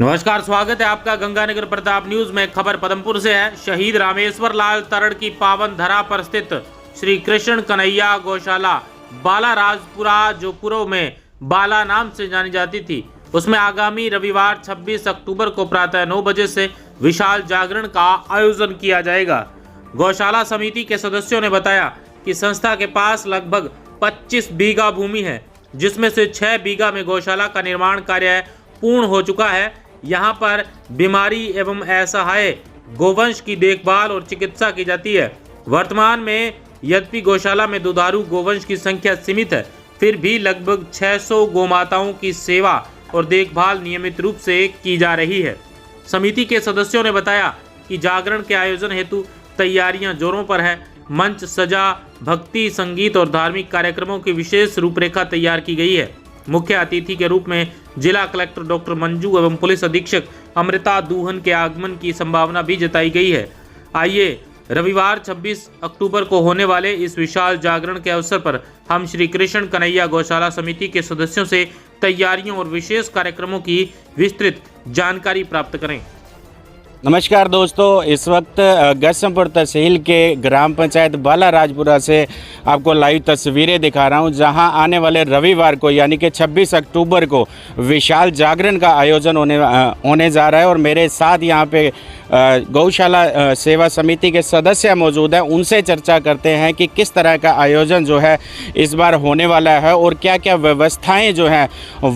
नमस्कार, स्वागत है आपका गंगानगर प्रताप न्यूज में। खबर पदमपुर से है। शहीद रामेश्वर लाल तरड़ की पावन धरा पर स्थित श्री कृष्ण कन्हैया गौशाला बाला राजपुरा, जो पूर्व में बाला नाम से जानी जाती थी, उसमें आगामी रविवार 26 अक्टूबर को प्रातः 9 बजे से विशाल जागरण का आयोजन किया जाएगा। गौशाला समिति के सदस्यों ने बताया कि संस्था के पास लगभग 25 बीघा भूमि है, जिसमें से 6 बीघा में गौशाला का निर्माण कार्य पूर्ण हो चुका है। यहाँ पर बीमारी एवं असहाय गोवंश की देखभाल और चिकित्सा की जाती है। वर्तमान में यद्यपि गौशाला में दुधारू गोवंश की संख्या सीमित है, फिर भी लगभग 600 गोमाताओं की सेवा और देखभाल नियमित रूप से की जा रही है। समिति के सदस्यों ने बताया कि जागरण के आयोजन हेतु तैयारियां जोरों पर है। मंच सजा, भक्ति, संगीत और धार्मिक कार्यक्रमों की विशेष रूपरेखा तैयार की गई है। मुख्य अतिथि के रूप में जिला कलेक्टर डॉक्टर मंजू एवं पुलिस अधीक्षक अमृता दूहन के आगमन की संभावना भी जताई गई है। आइए रविवार 26 अक्टूबर को होने वाले इस विशाल जागरण के अवसर पर हम श्री कृष्ण कन्हैया गौशाला समिति के सदस्यों से तैयारियों और विशेष कार्यक्रमों की विस्तृत जानकारी प्राप्त करें। नमस्कार दोस्तों, इस वक्त गजमपुर तहसील के ग्राम पंचायत बाला राजपुरा से आपको लाइव तस्वीरें दिखा रहा हूं, जहां आने वाले रविवार को यानी कि 26 अक्टूबर को विशाल जागरण का आयोजन होने जा रहा है। और मेरे साथ यहां पे गौशाला सेवा समिति के सदस्य मौजूद हैं। उनसे चर्चा करते हैं कि किस तरह का आयोजन जो है इस बार होने वाला है और क्या क्या व्यवस्थाएँ जो हैं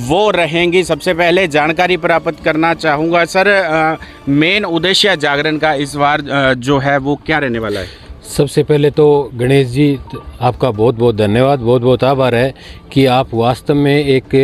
वो रहेंगी। सबसे पहले जानकारी प्राप्त करना चाहूँगा सर, मेन उद्देश्य जागरण का इस बार जो है वो क्या रहने वाला है? सबसे पहले तो गणेश जी, आपका बहुत बहुत धन्यवाद, बहुत बहुत आभार है कि आप वास्तव में एक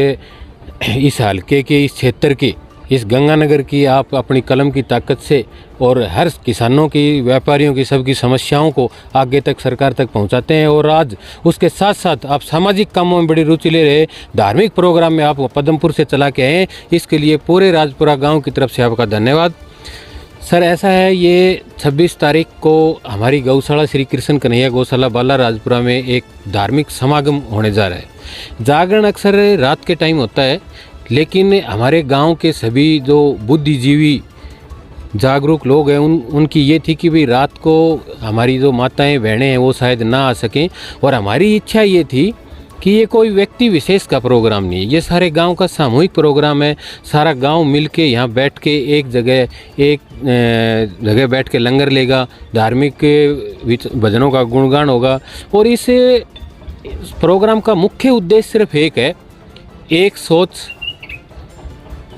इस हल्के के, इस क्षेत्र की, इस गंगानगर की आप अपनी कलम की ताकत से और हर किसानों की, व्यापारियों की, सबकी समस्याओं को आगे तक सरकार तक पहुंचाते हैं। और आज उसके साथ साथ आप सामाजिक कामों में बड़ी रुचि ले रहे, धार्मिक प्रोग्राम में आप पदमपुर से चला के आए, इसके लिए पूरे राजपुरा गाँव की तरफ से आपका धन्यवाद। सर ऐसा है, ये 26 तारीख को हमारी गौशाला श्री कृष्ण कन्हैया गौशाला बाला राजपुरा में एक धार्मिक समागम होने जा रहा है। जागरण अक्सर रात के टाइम होता है, लेकिन हमारे गांव के सभी जो बुद्धिजीवी जागरूक लोग हैं उनकी ये थी कि भाई रात को हमारी जो माताएं बहनें हैं वो शायद ना आ सकें। और हमारी इच्छा ये थी कि ये कोई व्यक्ति विशेष का प्रोग्राम नहीं है, ये सारे गांव का सामूहिक प्रोग्राम है। सारा गांव मिलके यहाँ बैठ के एक जगह बैठ के लंगर लेगा, धार्मिक भजनों का गुणगान होगा। और इस प्रोग्राम का मुख्य उद्देश्य सिर्फ एक है, एक सोच,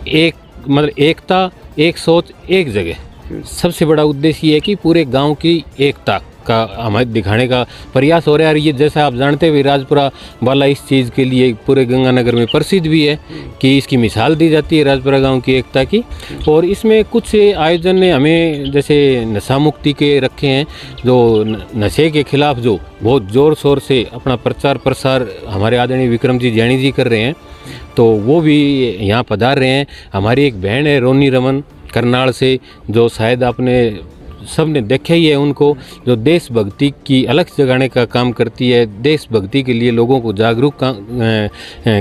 एक मतलब एकता, एक सोच, एक जगह। सबसे बड़ा उद्देश्य ये है कि पूरे गांव की एकता का हमें दिखाने का प्रयास हो रहा है। और ये जैसा आप जानते हुए राजपुरा बाला इस चीज़ के लिए पूरे गंगानगर में प्रसिद्ध भी है कि इसकी मिसाल दी जाती है राजपुरा गांव की एकता की। और इसमें कुछ आयोजन ने हमें जैसे नशा मुक्ति के रखे हैं, जो नशे के खिलाफ जो बहुत ज़ोर शोर से अपना प्रचार प्रसार हमारे आदरणीय विक्रम जी जैनी जी कर रहे हैं, तो वो भी यहाँ पधार रहे हैं। हमारी एक बहन है रोनी रमन करनाल से, जो शायद आपने सब ने देखा ही है उनको, जो देशभक्ति की अलग जगाने का काम करती है, देशभक्ति के लिए लोगों को जागरूक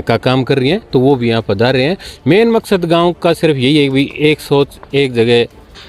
का काम कर रही हैं, तो वो भी यहाँ पधार रहे हैं। मेन मकसद गांव का सिर्फ यही है कि एक सोच, एक जगह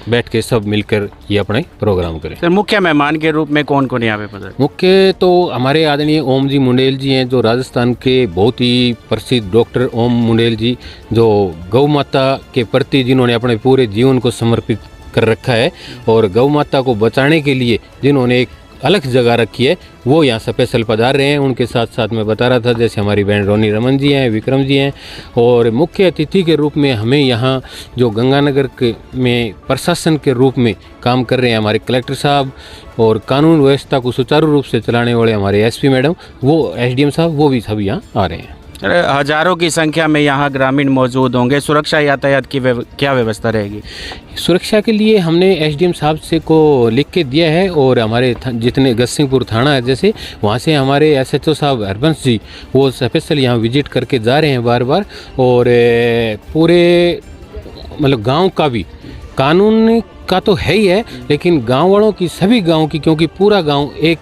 बैठ के सब मिलकर ये अपने प्रोग्राम करें। सर मुख्य मेहमान के रूप में कौन कौन यहाँ पे पधारे? मुख्य तो हमारे आदरणीय ओम जी मुंडेल जी हैं, जो राजस्थान के बहुत ही प्रसिद्ध डॉक्टर ओम मुंडेल जी, जो गौ माता के प्रति जिन्होंने अपने पूरे जीवन को समर्पित कर रखा है और गौ माता को बचाने के लिए जिन्होंने एक अलग जगह रखी है, वो यहाँ स्पेशल पधार रहे हैं। उनके साथ साथ मैं बता रहा था जैसे हमारी बहन रोनी रमन जी हैं, विक्रम जी हैं। और मुख्य अतिथि के रूप में हमें यहाँ जो गंगानगर के में प्रशासन के रूप में काम कर रहे हैं हमारे कलेक्टर साहब, और कानून व्यवस्था को सुचारू रूप से चलाने वाले हमारे एसपी मैडम, वो एसडीएम साहब, वो भी सब यहाँ आ रहे हैं। हजारों की संख्या में यहाँ ग्रामीण मौजूद होंगे। सुरक्षा यातायात की क्या व्यवस्था रहेगी? सुरक्षा के लिए हमने एसडीएम साहब से को लिख के दिया है, और हमारे जितने गजसिंहपुर थाना है जैसे, वहाँ से हमारे एसएचओ साहब हरबंश जी वो स्पेशल यहाँ विजिट करके जा रहे हैं बार बार। और पूरे मतलब गांव का भी कानून का तो है ही है, लेकिन गांव वालों की, सभी गांव की, क्योंकि पूरा गांव एक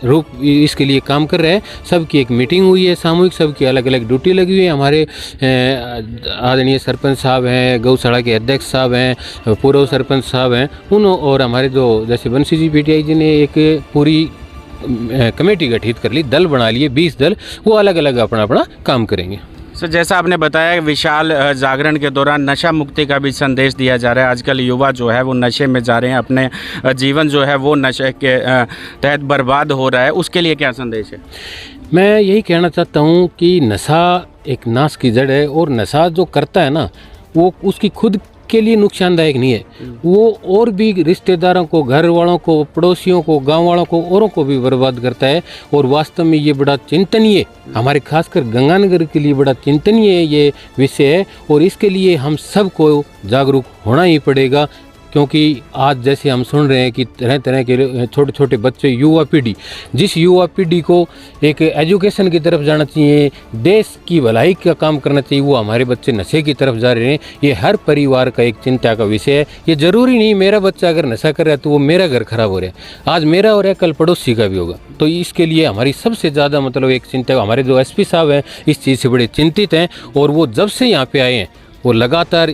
रूप इसके लिए काम कर रहे हैं। सबकी एक मीटिंग हुई है सामूहिक, सबकी अलग अलग ड्यूटी लगी हुई है। हमारे आदरणीय सरपंच साहब हैं, गौशाला के अध्यक्ष साहब हैं, पूर्व सरपंच साहब हैं, और हमारे जो जैसे बंसी जी पीटीआई जी ने एक पूरी कमेटी गठित कर ली, दल बना लिए 20 दल, वो अलग अलग अपना अपना काम करेंगे। सर जैसा आपने बताया विशाल जागरण के दौरान नशा मुक्ति का भी संदेश दिया जा रहा है। आजकल युवा जो है वो नशे में जा रहे हैं, अपने जीवन जो है वो नशे के तहत बर्बाद हो रहा है, उसके लिए क्या संदेश है? मैं यही कहना चाहता हूँ कि नशा एक नाश की जड़ है, और नशा जो करता है ना वो उसकी खुद के लिए नुकसानदायक नहीं है, वो और भी रिश्तेदारों को, घर वालों को, पड़ोसियों को, गांव वालों को, औरों को भी बर्बाद करता है। और वास्तव में ये बड़ा चिंतनीय, हमारे खासकर गंगानगर के लिए बड़ा चिंतनीय ये विषय है, और इसके लिए हम सबको जागरूक होना ही पड़ेगा। क्योंकि आज जैसे हम सुन रहे हैं कि तरह तरह के छोटे छोटे बच्चे, युवा पीढ़ी, जिस युवा पीढ़ी को एक एजुकेशन की तरफ जाना चाहिए, देश की भलाई का काम करना चाहिए, वो हमारे बच्चे नशे की तरफ जा रहे हैं। ये हर परिवार का एक चिंता का विषय है। ये ज़रूरी नहीं मेरा बच्चा अगर नशा कर रहा है तो वो मेरा घर खराब हो रहा है, आज मेरा हो रहा है कल पड़ोसी का भी होगा। तो इसके लिए हमारी सबसे ज़्यादा मतलब एक चिंता, हमारे जो एसपी साहब हैं इस चीज़ से बड़े चिंतित हैं, और वो जब से यहाँ पे आए हैं वो लगातार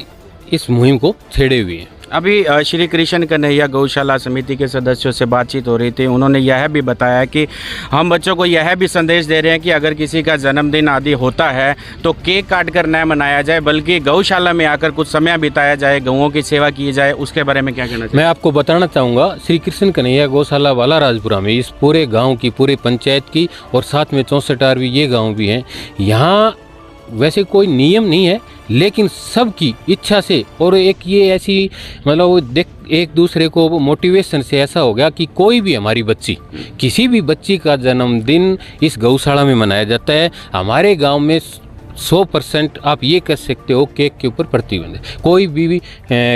इस मुहिम को छेड़े हुए हैं। अभी श्री कृष्ण कन्हैया गौशाला समिति के सदस्यों से बातचीत हो रही थी, उन्होंने यह भी बताया कि हम बच्चों को यह भी संदेश दे रहे हैं कि अगर किसी का जन्मदिन आदि होता है तो केक काट कर न मनाया जाए, बल्कि गौशाला में आकर कुछ समय बिताया जाए, गौओं की सेवा की जाए। उसके बारे में क्या कहना चाहिए? मैं आपको बताना चाहूँगा, श्री कृष्ण कन्हैया गौशाला बाला राजपुरा में इस पूरे गाँव की, पूरे पंचायत की, और साथ में 64 आरवी ये गाँव भी हैं, यहाँ वैसे कोई नियम नहीं है, लेकिन सबकी इच्छा से, और एक ये ऐसी मतलब एक दूसरे को मोटिवेशन से ऐसा हो गया कि कोई भी हमारी बच्ची, किसी भी बच्ची का जन्मदिन इस गौशाला में मनाया जाता है। हमारे गांव में 100% आप ये कह सकते हो केक के ऊपर प्रतिबंध है। कोई भी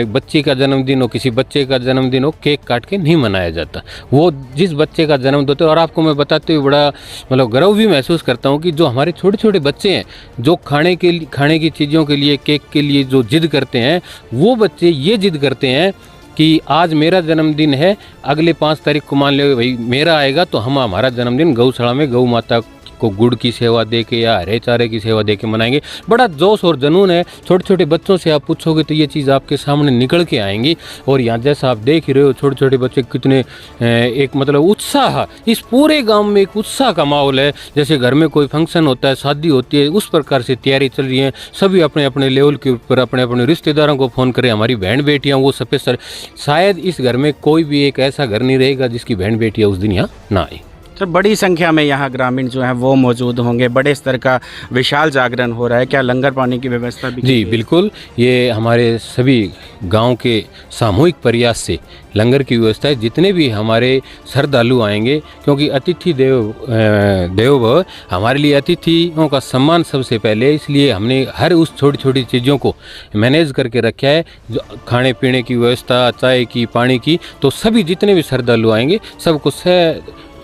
बच्ची का जन्मदिन हो, किसी बच्चे का जन्मदिन हो, केक काट के नहीं मनाया जाता। वो जिस बच्चे का जन्मदिन होता है, और आपको मैं बताते हुए बड़ा मतलब गर्व भी महसूस करता हूँ कि जो हमारे छोटे छोटे बच्चे हैं, जो खाने की चीज़ों के लिए, केक के लिए जो जिद करते हैं, वो बच्चे ये जिद करते हैं कि आज मेरा जन्मदिन है, अगले 5 तारीख को मान लो भाई मेरा आएगा, तो हम हमारा जन्मदिन गौशाला में गौ माता को गुड़ की सेवा दे के या हरे चारे की सेवा दे के मनाएंगे। बड़ा जोश और जुनून है। छोटे छोटे बच्चों से आप पूछोगे तो ये चीज़ आपके सामने निकल के आएंगी। और यहाँ जैसा आप देख ही रहे हो, छोटे छोटे बच्चे कितने एक मतलब उत्साह, इस पूरे गांव में एक उत्साह का माहौल है। जैसे घर में कोई फंक्शन होता है, शादी होती है, उस प्रकार से तैयारी चल रही है। सभी अपने अपने लेवल के ऊपर अपने अपने रिश्तेदारों को फ़ोन करें। हमारी बहन बेटियाँ वो सब पे शायद इस घर में कोई भी एक ऐसा घर नहीं रहेगा जिसकी बहन बेटियाँ उस दिन यहाँ ना आए। सर बड़ी संख्या में यहाँ ग्रामीण जो हैं वो मौजूद होंगे, बड़े स्तर का विशाल जागरण हो रहा है। क्या लंगर पानी की व्यवस्था भी? जी बिल्कुल, ये हमारे सभी गांव के सामूहिक प्रयास से लंगर की व्यवस्था है। जितने भी हमारे श्रद्धालु आएंगे, क्योंकि अतिथि देवो भव, हमारे लिए अतिथियों का सम्मान सबसे पहले, इसलिए हमने हर उस छोटी छोटी चीज़ों को मैनेज करके रखा है। जो खाने पीने की व्यवस्था, चाय की, पानी की, तो सभी जितने भी श्रद्धालु आएंगे सबको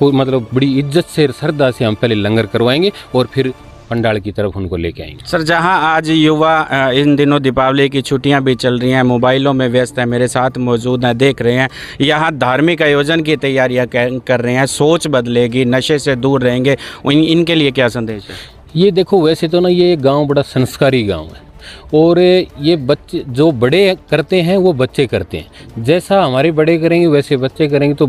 मतलब बड़ी इज्जत से, श्रद्धा से हम पहले लंगर करवाएंगे और फिर पंडाल की तरफ उनको लेके आएंगे। सर जहां आज युवा इन दिनों दीपावली की छुट्टियां भी चल रही हैं, मोबाइलों में व्यस्त है, मेरे साथ मौजूद हैं, देख रहे हैं यहां धार्मिक आयोजन की तैयारियां कर रहे हैं, सोच बदलेगी, नशे से दूर रहेंगे, इनके लिए क्या संदेश है? ये देखो, वैसे तो ना ये गाँव बड़ा संस्कारी गाँव है, और ये बच्चे जो बड़े करते हैं वो बच्चे करते हैं। जैसा हमारे बड़े करेंगे वैसे बच्चे करेंगे। तो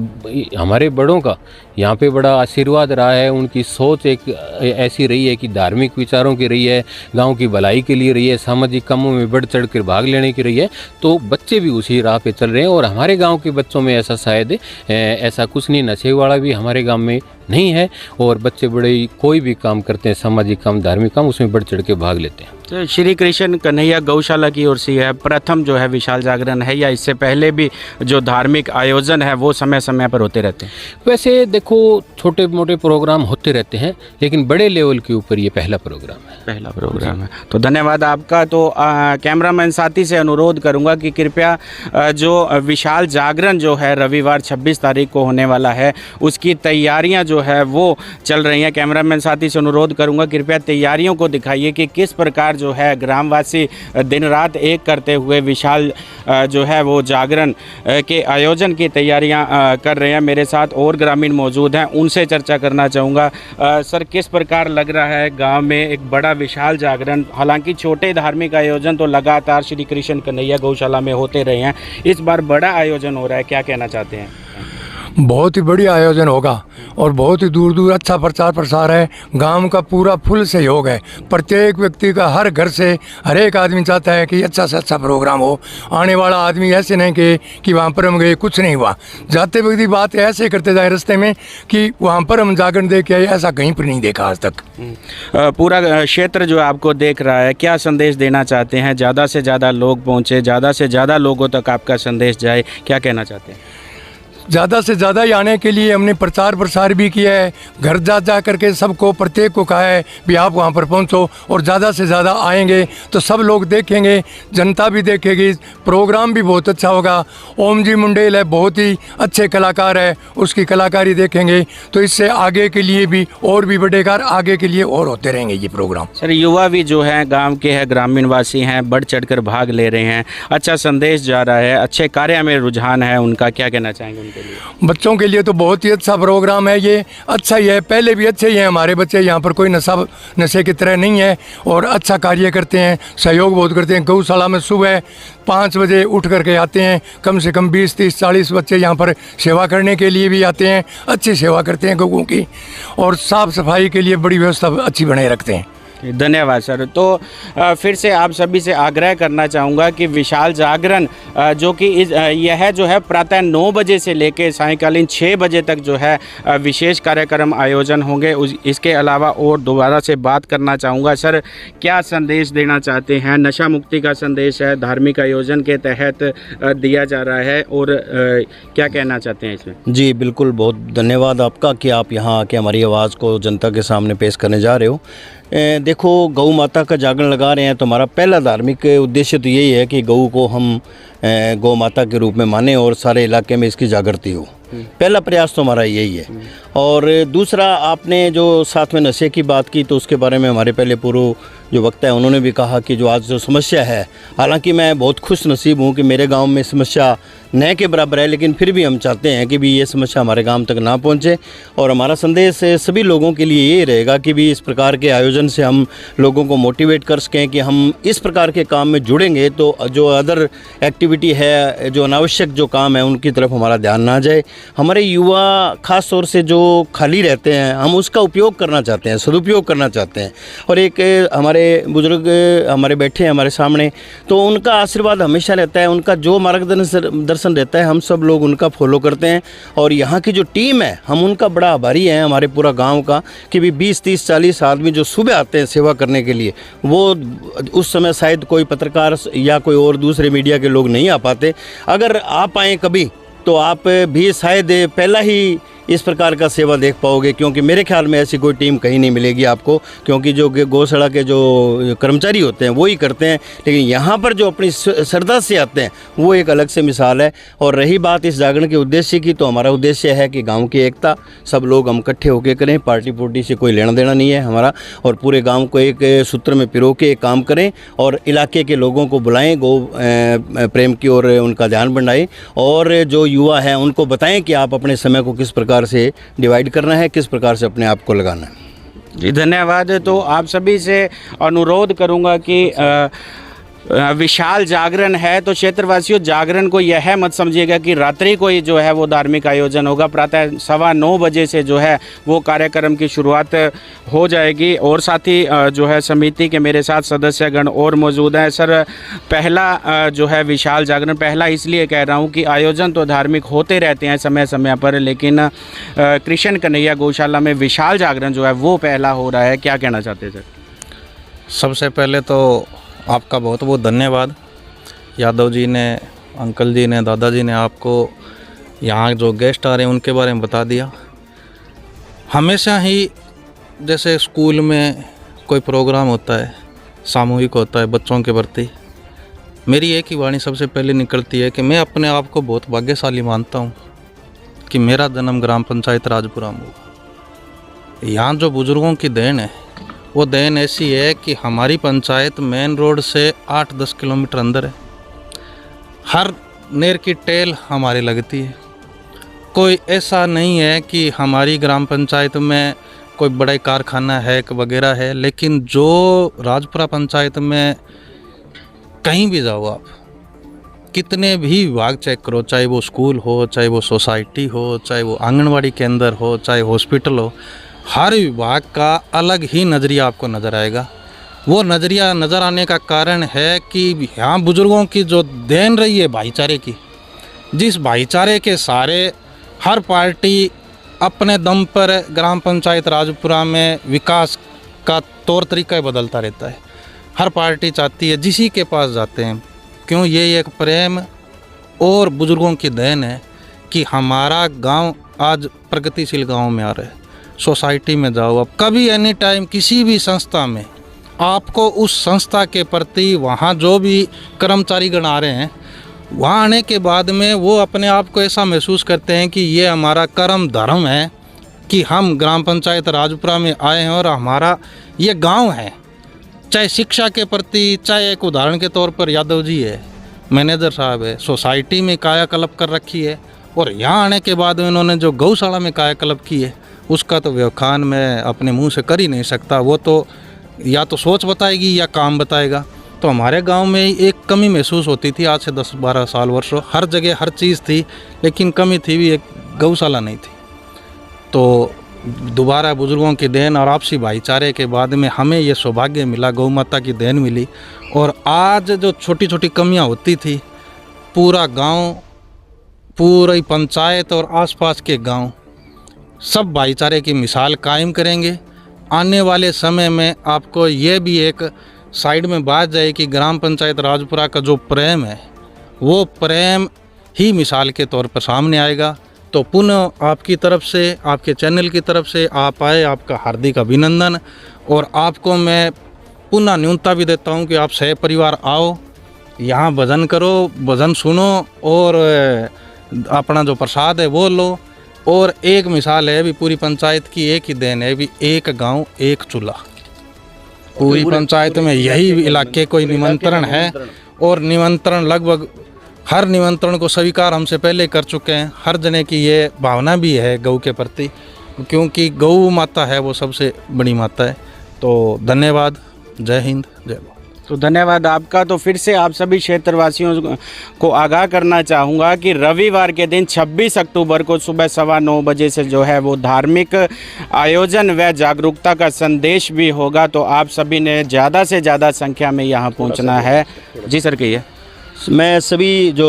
हमारे बड़ों का यहाँ पे बड़ा आशीर्वाद रहा है। उनकी सोच एक ऐसी रही है कि धार्मिक विचारों की रही है, गांव की भलाई के लिए रही है, सामाजिक कामों में बढ़ चढ़ कर भाग लेने की रही है। तो बच्चे भी उसी राह पे चल रहे हैं। और हमारे गाँव के बच्चों में ऐसा शायद ऐसा कुछ नहीं, नशे वाला भी हमारे गाँव में नहीं है। और बच्चे बड़े कोई भी काम करते हैं, सामाजिक काम, धार्मिक काम, उसमें बढ़ चढ़ के भाग लेते हैं। तो श्री कृष्ण कन्हैया गौशाला की ओर से है प्रथम जो है विशाल जागरण है, या इससे पहले भी जो धार्मिक आयोजन है वो समय समय पर होते रहते हैं? वैसे देखो, छोटे मोटे प्रोग्राम होते रहते हैं, लेकिन बड़े लेवल के ऊपर ये पहला प्रोग्राम है। पहला प्रोग्राम है। तो धन्यवाद आपका। तो कैमरामैन साथी से अनुरोध करूंगा कि कृपया जो विशाल जागरण जो है रविवार 26 तारीख को होने वाला है, उसकी तैयारियां जो है वो चल रही हैं। कैमरामैन साथी से अनुरोध करूंगा कृपया तैयारियों को दिखाइए कि किस प्रकार जो है ग्रामवासी दिन रात एक करते हुए विशाल जो है वो जागरण के आयोजन की तैयारियां कर रहे हैं। मेरे साथ और ग्रामीण मौजूद हैं, उनसे चर्चा करना चाहूँगा। सर, किस प्रकार लग रहा है गांव में एक बड़ा विशाल जागरण? हालांकि छोटे धार्मिक आयोजन तो लगातार श्री कृष्ण कन्हैया गौशाला में होते रहे हैं, इस बार बड़ा आयोजन हो रहा है, क्या कहना चाहते हैं? बहुत ही बढ़िया आयोजन होगा और बहुत ही दूर दूर अच्छा प्रचार प्रसार है। गांव का पूरा फुल सहयोग है। प्रत्येक व्यक्ति का, हर घर से हर एक आदमी चाहता है कि अच्छा से अच्छा प्रोग्राम हो। आने वाला आदमी ऐसे नहीं कि वहाँ पर हम गए कुछ नहीं हुआ, जाते व्यक्ति बात ऐसे करते जाए रास्ते में कि वहाँ पर हम जागरण देख के आए, ऐसा कहीं पर नहीं देखा आज तक। पूरा क्षेत्र जो आपको देख रहा है, क्या संदेश देना चाहते हैं? ज़्यादा से ज़्यादा लोग पहुँचे, ज़्यादा से ज़्यादा लोगों तक आपका संदेश जाए, क्या कहना चाहते हैं? ज़्यादा से ज़्यादा ही आने के लिए हमने प्रचार प्रसार भी किया है। घर जा करके सबको, प्रत्येक को कहा है भी आप वहाँ पर पहुँचो और ज़्यादा से ज़्यादा आएंगे तो सब लोग देखेंगे, जनता भी देखेगी, प्रोग्राम भी बहुत अच्छा होगा। ओम जी मुंडेल है, बहुत ही अच्छे कलाकार है, उसकी कलाकारी देखेंगे तो इससे आगे के लिए भी और भी बढ़ेगा, आगे के लिए और होते रहेंगे ये प्रोग्राम। सर, युवा भी जो है गांव के हैं, ग्रामीण वासी हैं, बढ़ चढ़कर भाग ले रहे हैं, अच्छा संदेश जा रहा है, अच्छे कार्य में रुझान है उनका, क्या कहना चाहेंगे? बच्चों के लिए तो बहुत ही अच्छा प्रोग्राम है, ये अच्छा ही है, पहले भी अच्छे ही हैं हमारे बच्चे। यहाँ पर कोई नशे की तरह नहीं है और अच्छा कार्य करते हैं, सहयोग बहुत करते हैं। गौशाला में सुबह 5 बजे उठ करके आते हैं, कम से कम 20, 30, 40 बच्चे यहाँ पर सेवा करने के लिए भी आते हैं। अच्छी सेवा करते हैं गौओं की और साफ़ सफाई के लिए बड़ी व्यवस्था अच्छी बनाए रखते हैं। धन्यवाद सर। तो फिर से आप सभी से आग्रह करना चाहूँगा कि विशाल जागरण जो कि यह जो है प्रातः 9 बजे से लेकर सायंकालीन 6 बजे तक जो है विशेष कार्यक्रम आयोजन होंगे। इसके अलावा और दोबारा से बात करना चाहूँगा, सर क्या संदेश देना चाहते हैं? नशा मुक्ति का संदेश है, धार्मिक आयोजन के तहत दिया जा रहा है, और क्या कहना चाहते हैं इसमें? जी बिल्कुल, बहुत धन्यवाद आपका कि आप यहाँ आके हमारी आवाज़ को जनता के सामने पेश करने जा रहे हो। देखो, गौ माता का जागरण लगा रहे हैं तो हमारा पहला धार्मिक उद्देश्य तो यही है कि गऊ को हम गौ माता के रूप में माने और सारे इलाके में इसकी जागृति हो। पहला प्रयास तो हमारा यही है। और दूसरा, आपने जो साथ में नशे की बात की तो उसके बारे में हमारे पहले पूर्व जो वक्ता है उन्होंने भी कहा कि जो आज जो समस्या है, हालांकि मैं बहुत खुश नसीब हूँ कि मेरे गांव में समस्या न के बराबर है, लेकिन फिर भी हम चाहते हैं कि भी ये समस्या हमारे गांव तक ना पहुँचे। और हमारा संदेश सभी लोगों के लिए ये रहेगा कि भी इस प्रकार के आयोजन से हम लोगों को मोटिवेट कर सकें कि हम इस प्रकार के काम में जुड़ेंगे तो जो अदर एक्टिविटी है, जो अनावश्यक जो काम है, उनकी तरफ हमारा ध्यान ना जाए। हमारे युवा खास तौर से जो खाली रहते हैं, हम उसका उपयोग करना चाहते हैं, सदुपयोग करना चाहते हैं। और एक हमारे बुजुर्ग हमारे बैठे हैं हमारे सामने, तो उनका आशीर्वाद हमेशा रहता है, उनका जो मार्गदर्शन रहता है हम सब लोग उनका फॉलो करते हैं। और यहाँ की जो टीम है, हम उनका बड़ा आभारी हैं, हमारे पूरा गांव का, कि भी 20, 30, 40 आदमी जो सुबह आते हैं सेवा करने के लिए, वो उस समय शायद कोई पत्रकार या कोई और दूसरे मीडिया के लोग नहीं आ पाते। अगर आप आएँ कभी तो आप भी शायद पहला ही इस प्रकार का सेवा देख पाओगे, क्योंकि मेरे ख्याल में ऐसी कोई टीम कहीं नहीं मिलेगी आपको, क्योंकि जो गौशाला के जो कर्मचारी होते हैं वो ही करते हैं, लेकिन यहाँ पर जो अपनी श्रद्धा से आते हैं वो एक अलग से मिसाल है। और रही बात इस जागरण के उद्देश्य की, तो हमारा उद्देश्य है कि गांव की एकता, सब लोग हम इकट्ठे होकर करें, पार्टी पुर्टी से कोई लेना देना नहीं है हमारा, और पूरे गाँव को एक सूत्र में पिरो के काम करें और इलाके के लोगों को बुलाएँ, गौ प्रेम की ओर उनका ध्यान बढ़ाएँ, और जो युवा हैं उनको बताएँ कि आप अपने समय को किस प्रकार से डिवाइड करना है, किस प्रकार से अपने आप को लगाना है। जी धन्यवाद। तो आप सभी से अनुरोध करूंगा कि विशाल जागरण है तो क्षेत्रवासियों, जागरण को यह मत समझिएगा कि रात्रि को ही जो है वो धार्मिक आयोजन होगा। प्रातः 9:15 बजे से जो है वो कार्यक्रम की शुरुआत हो जाएगी। और साथ ही जो है समिति के मेरे साथ सदस्यगण और मौजूद हैं। सर, पहला जो है विशाल जागरण, पहला इसलिए कह रहा हूँ कि आयोजन तो धार्मिक होते रहते हैं समय समय पर, लेकिन कृष्ण कन्हैया गौशाला में विशाल जागरण जो है वो पहला हो रहा है, क्या कहना चाहते हैं सर? सबसे पहले तो आपका बहुत बहुत धन्यवाद। यादव जी ने, अंकल जी ने, दादाजी ने आपको यहाँ जो गेस्ट आ रहे हैं उनके बारे में बता दिया। हमेशा ही जैसे स्कूल में कोई प्रोग्राम होता है, सामूहिक होता है बच्चों के प्रति, मेरी एक ही वाणी सबसे पहले निकलती है कि मैं अपने आप को बहुत भाग्यशाली मानता हूँ कि मेरा जन्म ग्राम पंचायत राजपुरा में हुआ। यहाँ जो बुज़ुर्गों की देन है वो देन ऐसी है कि हमारी पंचायत मेन रोड से 8-10 किलोमीटर अंदर है। हर नेर की टेल हमारी लगती है। कोई ऐसा नहीं है कि हमारी ग्राम पंचायत में कोई बड़ा कारखाना है वगैरह है, लेकिन जो राजपुरा पंचायत में कहीं भी जाओ आप, कितने भी विभाग चेक करो, चाहे वो स्कूल हो, चाहे वो सोसाइटी हो, चाहे वो आंगनवाड़ी केंद्र हो, चाहे हॉस्पिटल हो, हर विभाग का अलग ही नज़रिया आपको नज़र आएगा। वो नज़रिया नज़र आने का कारण है कि यहाँ बुज़ुर्गों की जो देन रही है भाईचारे की, जिस भाईचारे के सारे हर पार्टी अपने दम पर ग्राम पंचायत राजपुरा में विकास का तौर तरीका बदलता रहता है। हर पार्टी चाहती है जिसी के पास जाते हैं, क्यों ये एक प्रेम और बुज़ुर्गों की देन है कि हमारा गांव आज प्रगतिशील गांव में आ रहा है। सोसाइटी में जाओ, अब कभी एनी टाइम किसी भी संस्था में आपको उस संस्था के प्रति वहाँ जो भी कर्मचारीगण आ रहे हैं, वहाँ आने के बाद में वो अपने आप को ऐसा महसूस करते हैं कि ये हमारा कर्म धर्म है कि हम ग्राम पंचायत राजपुरा में आए हैं और हमारा ये गांव है। चाहे शिक्षा के प्रति, चाहे एक उदाहरण के तौर पर यादव जी है, मैनेजर साहब है, सोसाइटी में कायाकल्प कर रखी है, और यहाँ आने के बाद में उन्होंने जो गौशाला में कायाकल्प की है उसका तो व्याख्यान मैं अपने मुंह से कर ही नहीं सकता। वो तो या तो सोच बताएगी या काम बताएगा। तो हमारे गांव में एक कमी महसूस होती थी आज से 10-12 साल वर्षों, हर जगह हर चीज़ थी, लेकिन कमी थी भी, एक गौशाला नहीं थी। तो दोबारा बुज़ुर्गों की देन और आपसी भाईचारे के बाद में हमें ये सौभाग्य मिला, गौ माता की देन मिली, और आज जो छोटी छोटी कमियां होती थी, पूरा गांव, पूरी पंचायत और आसपास के गांव सब भाईचारे की मिसाल कायम करेंगे। आने वाले समय में आपको ये भी एक साइड में बात जाए कि ग्राम पंचायत राजपुरा का जो प्रेम है, वो प्रेम ही मिसाल के तौर पर सामने आएगा। तो पुनः आपकी तरफ से, आपके चैनल की तरफ से आप आए, आपका हार्दिक अभिनंदन। और आपको मैं पुनः न्यूनता भी देता हूँ कि आप सह परिवार आओ, यहाँ भजन करो, भजन सुनो, और अपना जो प्रसाद है वो लो। और एक मिसाल है भी, पूरी पंचायत की एक ही देन है भी, एक गांव एक चूल्हा। पूरी पंचायत में यही इलाके कोई निमंत्रण है, और निमंत्रण लगभग हर निमंत्रण को स्वीकार हमसे पहले कर चुके हैं। हर जने की ये भावना भी है गौ के प्रति, क्योंकि गौ माता है वो सबसे बड़ी माता है। तो धन्यवाद, जय हिंद, जय भारत। तो धन्यवाद आपका। तो फिर से आप सभी क्षेत्रवासियों को आगाह करना चाहूँगा कि रविवार के दिन 26 अक्टूबर को सुबह 9:15 बजे से जो है वो धार्मिक आयोजन व जागरूकता का संदेश भी होगा। तो आप सभी ने ज़्यादा से ज़्यादा संख्या में यहाँ पहुँचना है। जी सर, कहिए। मैं सभी जो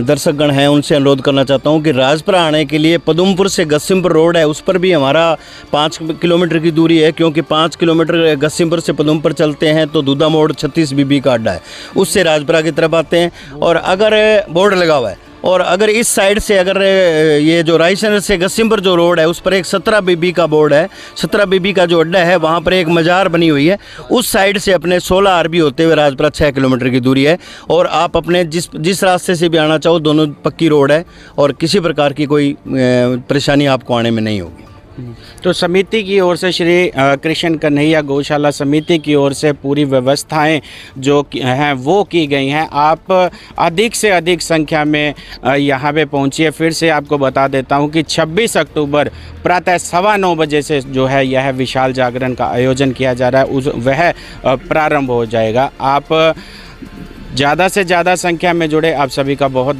दर्शकगण हैं उनसे अनुरोध करना चाहता हूं कि राजपुरा आने के लिए पदमपुर से गस्सिमपुर रोड है, उस पर भी हमारा 5 किलोमीटर की दूरी है, क्योंकि 5 किलोमीटर गस्सिमपुर से पदमपुर चलते हैं तो दूधा मोड़ 36 बीबी का अड्डा है, उससे राजपुरा की तरफ आते हैं। और अगर बोर्ड लगा हुआ है, और अगर इस साइड से, अगर ये जो रायसेन से गस्सिमपुर जो रोड है उस पर एक 17 बीबी का बोर्ड है, 17 बीबी का जो अड्डा है, वहाँ पर एक मज़ार बनी हुई है, उस साइड से अपने 16 आरबी होते हुए राजपुरा 6 किलोमीटर की दूरी है। और आप अपने जिस रास्ते से भी आना चाहो, दोनों पक्की रोड है और किसी प्रकार की कोई परेशानी आपको आने में नहीं होगी। तो समिति की ओर से, श्री कृष्ण कन्हैया गौशाला समिति की ओर से पूरी व्यवस्थाएं जो हैं वो की गई हैं। आप अधिक से अधिक संख्या में यहाँ पे पहुँचिए। फिर से आपको बता देता हूँ कि 26 अक्टूबर प्रातः 9:15 बजे से जो है यह विशाल जागरण का आयोजन किया जा रहा है, वह प्रारंभ हो जाएगा। आप ज़्यादा से ज़्यादा संख्या में जुड़े, आप सभी का बहुत